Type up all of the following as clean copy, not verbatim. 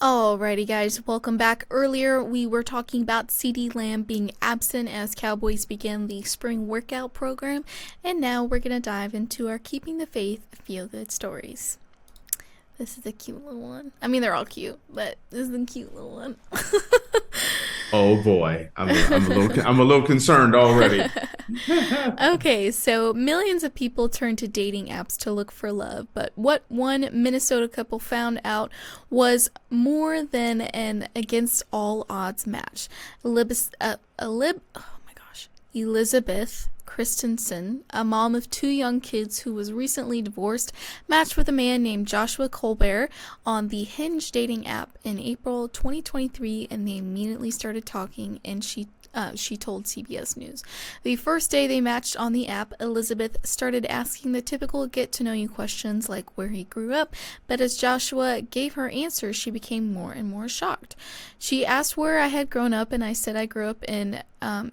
Alrighty, guys, welcome back. Earlier, we were talking about CD Lamb being absent as Cowboys began the spring workout program, and now we're going to dive into our Keeping the Faith feel-good stories. This is a cute little one. I mean, they're all cute, but this is a cute little one. Oh boy, I'm a little concerned already. Okay, so millions of people turn to dating apps to look for love, but what one Minnesota couple found out was more than an against all odds match. Elizabeth Christensen, a mom of two young kids who was recently divorced, matched with a man named Joshua Colbert on the Hinge dating app in April 2023, and they immediately started talking, and she told CBS News. The first day they matched on the app, Elizabeth started asking the typical get-to-know-you questions like where he grew up, but as Joshua gave her answers, she became more and more shocked. She asked where I had grown up, and I said I grew up in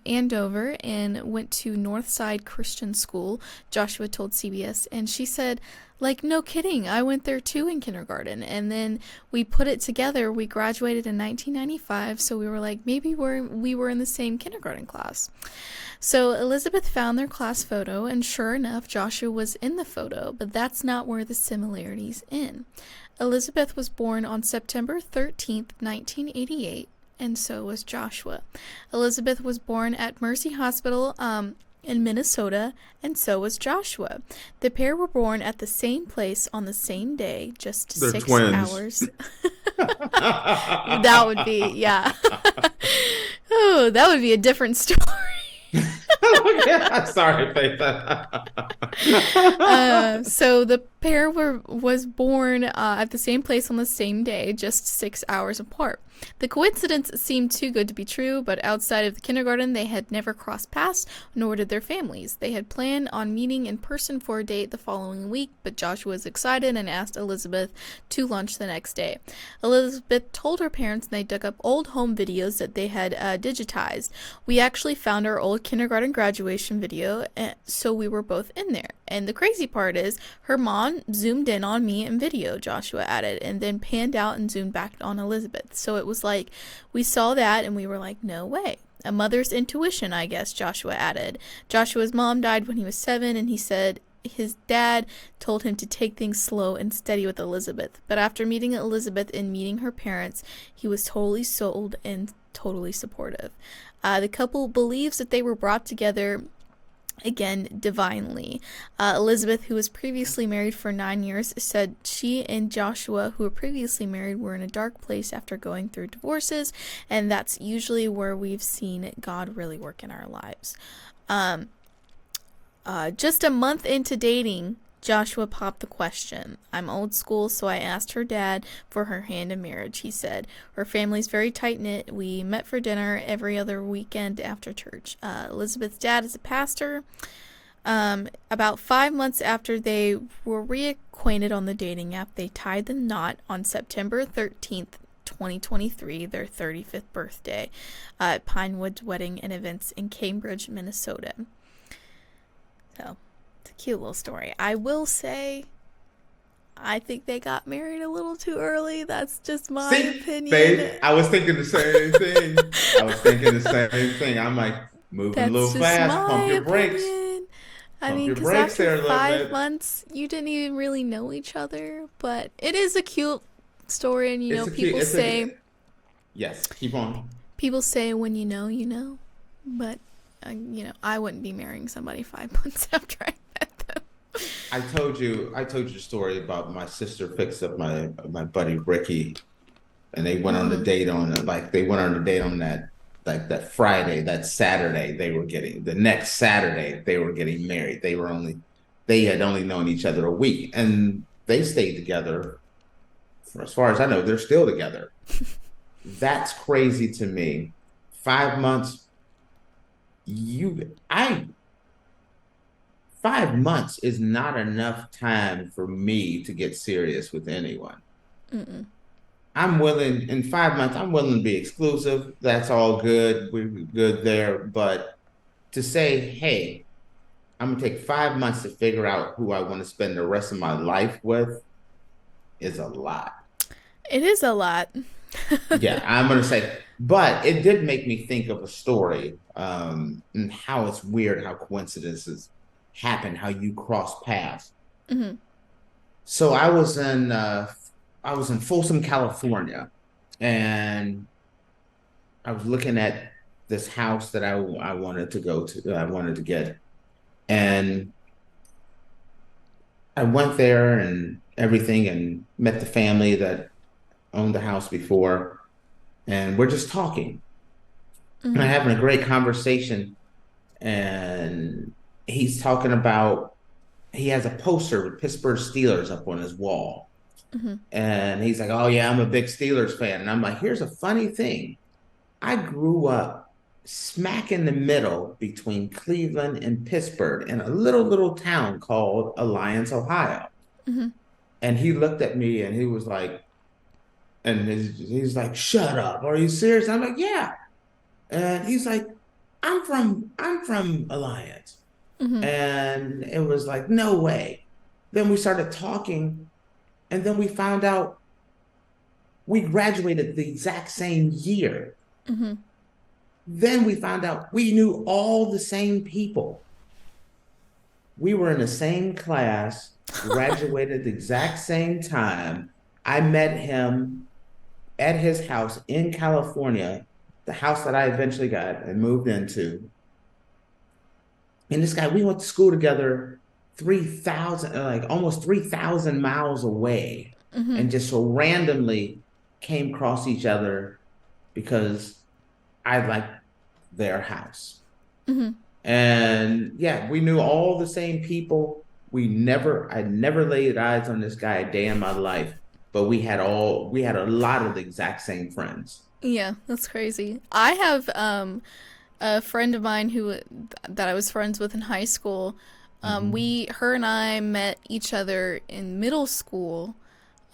Andover and went to Northside Christian School, Joshua told CBS, and she said, like, no kidding, I went there too in kindergarten, and then we put it together. We graduated in 1995, so we were like, maybe we were in the same kindergarten class. So Elizabeth found their class photo, and sure enough, Joshua was in the photo, but that's not where the similarities end. Elizabeth was born on September 13th, 1988, and so was Joshua. Elizabeth was born at Mercy Hospital, in Minnesota, and so was Joshua. The pair were born at the same place on the same day, just They're 6 hours. twins. That would be, yeah. Oh, that would be a different story. Sorry, Faith. So the pair was born at the same place on the same day, just 6 hours apart. The coincidence seemed too good to be true, but outside of the kindergarten, they had never crossed paths, nor did their families. They had planned on meeting in person for a date the following week, but Joshua was excited and asked Elizabeth to lunch the next day. Elizabeth told her parents they dug up old home videos that they had digitized. We actually found our old kindergarten graduation video, so we were both in there. And the crazy part is, her mom zoomed in on me in video, Joshua added, and then panned out and zoomed back on Elizabeth. So it was like, we saw that and we were like, no way. A mother's intuition, I guess, Joshua added. Joshua's mom died when he was 7, and he said his dad told him to take things slow and steady with Elizabeth. But after meeting Elizabeth and meeting her parents, he was totally sold and totally supportive. The couple believes that they were brought together again divinely. Elizabeth, who was previously married for 9 years, said she and Joshua, who were previously married, were in a dark place after going through divorces, and that's usually where we've seen God really work in our lives. Just a month into dating, Joshua popped the question. I'm old school, so I asked her dad for her hand in marriage, he said. Her family's very tight-knit. We met for dinner every other weekend after church. Elizabeth's dad is a pastor. About 5 months after they were reacquainted on the dating app, they tied the knot on September 13th, 2023, their 35th birthday, at Pinewood's Wedding and Events in Cambridge, Minnesota. So, it's a cute little story. I will say, I think they got married a little too early. That's just my opinion. Faith, I was thinking the same thing. I'm like, moving a That's little just fast. my Pump your brakes. opinion. I Pump mean, your because brakes there a after little 5 bit. months, you didn't even really know each other. But it is a cute story, and people say, yes, keep on. people say when you know, you know. But I wouldn't be marrying somebody 5 months after I met them. I told you the story about my sister fixed up my buddy Ricky, and they went on a date on that, like, that Friday, that Saturday the next Saturday they were getting married. They had only known each other a week, and they stayed together. For as far as I know, they're still together. That's crazy to me. 5 months. You I 5 months is not enough time for me to get serious with anyone. Mm-mm. In 5 months, I'm willing to be exclusive. That's all good. We're good there. But to say, hey, I'm gonna take 5 months to figure out who I want to spend the rest of my life with is a lot. It is a lot. Yeah, I'm gonna say, but it did make me think of a story, and how it's weird how coincidences happen, how you cross paths. Hmm. So I was in Folsom, California, and I was looking at this house that I wanted to go to, that I wanted to get, and I went there and everything, and met the family that owned the house before, and we're just talking and Hmm. having a great conversation. And he's talking about, he has a poster with Pittsburgh Steelers up on his wall. Hmm. And he's like, "Oh yeah, I'm a big Steelers fan." And I'm like, "Here's a funny thing. I grew up smack in the middle between Cleveland and Pittsburgh in a little town called Alliance, Ohio." Hmm. And he looked at me and he was like, he's like, "Shut up. Are you serious?" I'm like, "Yeah." And he's like, I'm from Alliance." Hmm. And it was like, "No way." Then we started talking, and then we found out we graduated the exact same year. Hmm. Then we found out we knew all the same people. We were in the same class, graduated the exact same time. I met him at his house in California, the house that I eventually got and moved into. And this guy, we went to school together 3,000, like almost 3,000 miles away, Hmm. and just so randomly came across each other because I liked their house. Hmm. And yeah, we knew all the same people. I never laid eyes on this guy a day in my life, but we had a lot of the exact same friends. Yeah, that's crazy. I have a friend of mine who that I was friends with in high school. Mhm. Her and I met each other in middle school,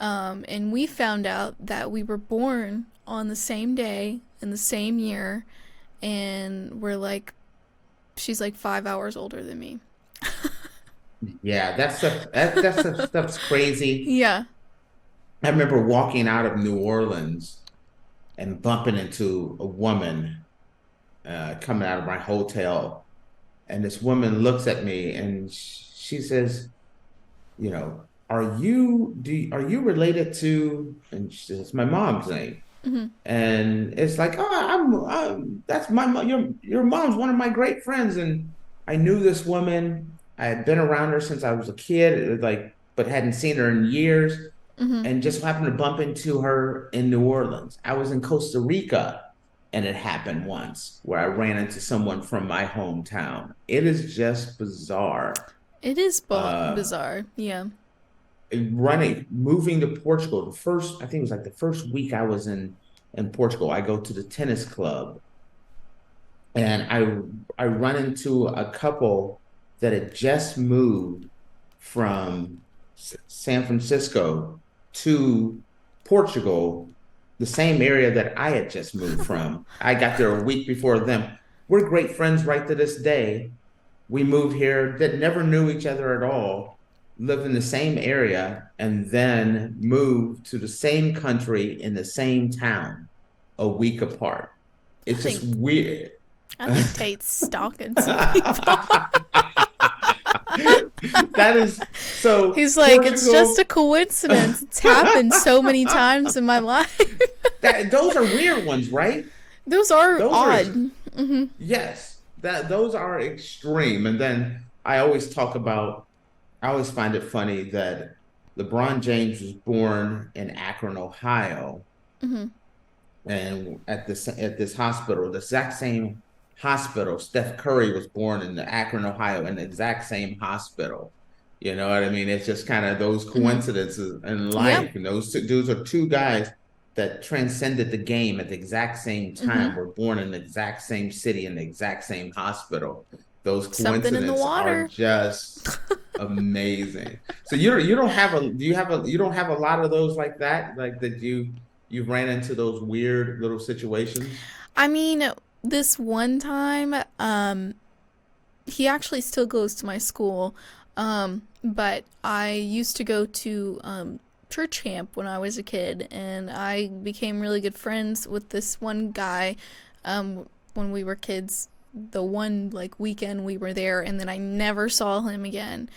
and we found out that we were born on the same day in the same year, and she's like 5 hours older than me. Yeah, that stuff's crazy. Yeah. I remember walking out of New Orleans and bumping into a woman coming out of my hotel. And this woman looks at me and she says, you know, are you related to, and she says, "My mom's name." Hmm. And it's like, "Oh, that's my mom. Your mom's one of my great friends." And I knew this woman. I had been around her since I was a kid, like, but hadn't seen her in years, Hmm. and just happened to bump into her in New Orleans. I was in Costa Rica, and it happened once where I ran into someone from my hometown. It is just bizarre. It is Uh, bizarre. Yeah. Moving to Portugal, I think it was like the first week I was in Portugal, I go to the tennis club, and I run into a couple that had just moved from San Francisco to Portugal, the same area that I had just moved from. I got there a week before them. We're great friends right to this day. We moved here that never knew each other at all, lived in the same area, and then moved to the same country in the same town a week apart. I It's just think weird. I think Tate's stalking some people. That is so He's like, it's just a Portugal. coincidence. It's happened so many times in my life. That those are weird ones, right? Those are Those are, odd. Hmm. yes, that those are extreme. And then I always find it funny that LeBron James was born in Akron, Ohio, Hmm. and at this hospital, the exact same hospital. Steph Curry was born in the Akron, Ohio, in the exact same hospital. You know what I mean? It's just kind of those Hmm. coincidences in Yeah. life. And those two dudes are two guys that transcended the game at the exact same Hmm. time, were born in the exact same city in the exact same hospital. Those Something in the coincidences are water. just amazing. So you don't have a do you have a you don't have a lot of those like that, like that you ran into those weird little situations? I mean, this one time, he actually still goes to my school, but I used to go to church camp when I was a kid, and I became really good friends with this one guy when we were kids. The one like weekend we were there, and then I never saw him again.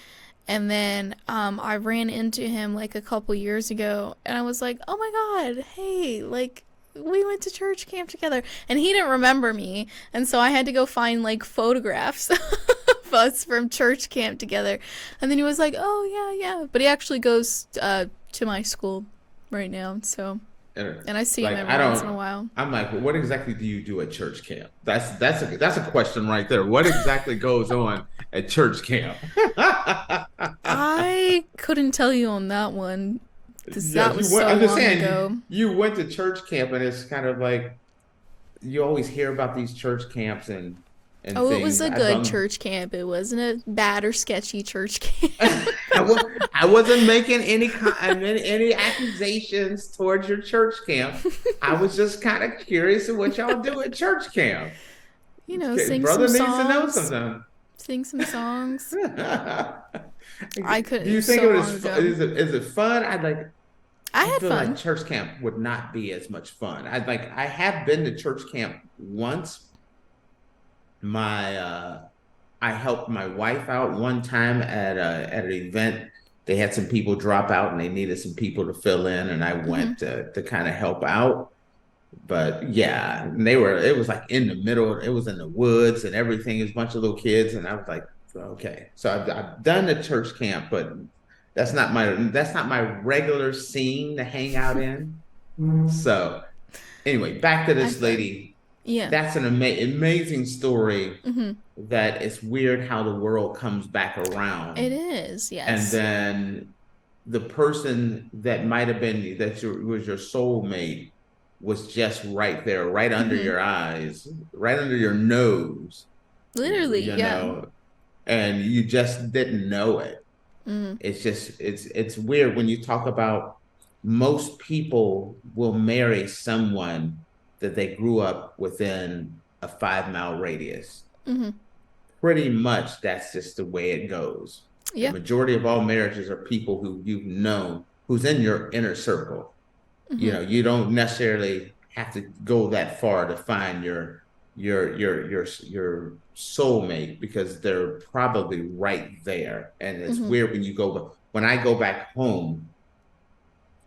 And then I ran into him like a couple years ago, and I was like, oh my god, hey, like we went to church camp together. And he didn't remember me, and so I had to go find like photographs of us from church camp together. And then he was like, oh yeah, but he actually goes to my school right now, so, and I see him every once in a while. I'm like, well, what exactly do you do at church camp? That's a question right there. What exactly goes on at church camp? I couldn't tell you on that one, because that was so I'm just long saying, ago. You went to church camp, and it's kind of like you always hear about these church camps and Oh, things. it was a good church camp. It wasn't a bad or sketchy church camp. I wasn't making any accusations towards your church camp. I was just kind of curious of what y'all do at church camp. You know, Okay, sing brother some needs songs. to know something. Sing some songs. I couldn't. Do you think so it was? Is it fun? I had feel fun. like church camp would not be as much fun. I have been to church camp once. I helped my wife out one time at an event. They had some people drop out and they needed some people to fill in, and I went to kind of help out. But yeah, it was like in the middle, it was in the woods and everything. It was a bunch of little kids, and I was like, okay. So I've done the church camp, but that's not my regular scene to hang out in. So anyway, back to this lady. Yeah. That's an amazing story. That it's weird how the world comes back around. It is, yes. And then the person that might have been was your soulmate was just right there, right under your eyes, right under your nose. Literally, you know, and you just didn't know it. It's just it's weird when you talk about most people will marry someone that they grew up within a 5-mile radius. Pretty much that's just the way it goes. The majority of all marriages are people who you've known, who's in your inner circle. You know, you don't necessarily have to go that far to find your soulmate, because they're probably right there. And it's weird when I go back home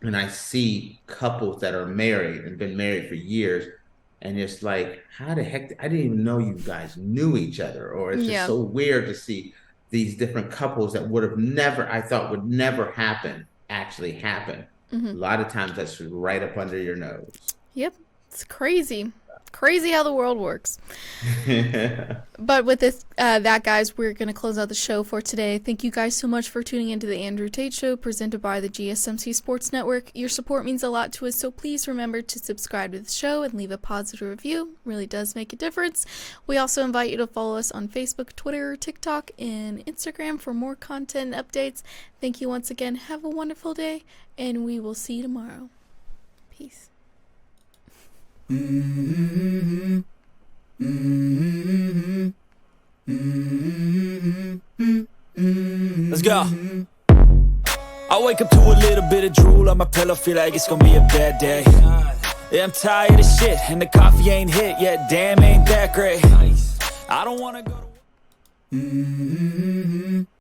and I see couples that are married and been married for years, and it's like, how the heck, I didn't even know you guys knew each other. Or it's just so weird to see these different couples that I thought would never happen, actually happen. A lot of times that's right up under your nose. Yep. It's crazy. Crazy how the world works. But with this, that, guys, we're going to close out the show for today. Thank you guys so much for tuning into the Andrew Tate Show, presented by the GSMC Sports Network. Your support means a lot to us, so please remember to subscribe to the show and leave a positive review. It really does make a difference. We also invite you to follow us on Facebook, Twitter, TikTok, and Instagram for more content and updates. Thank you once again. Have a wonderful day, and we will see you tomorrow. Peace. Let's go. I wake up to a little bit of drool on my pillow, feel like it's gonna be a bad day. Yeah, I'm tired of shit, and the coffee ain't hit yet. Damn, ain't that great. I don't wanna go to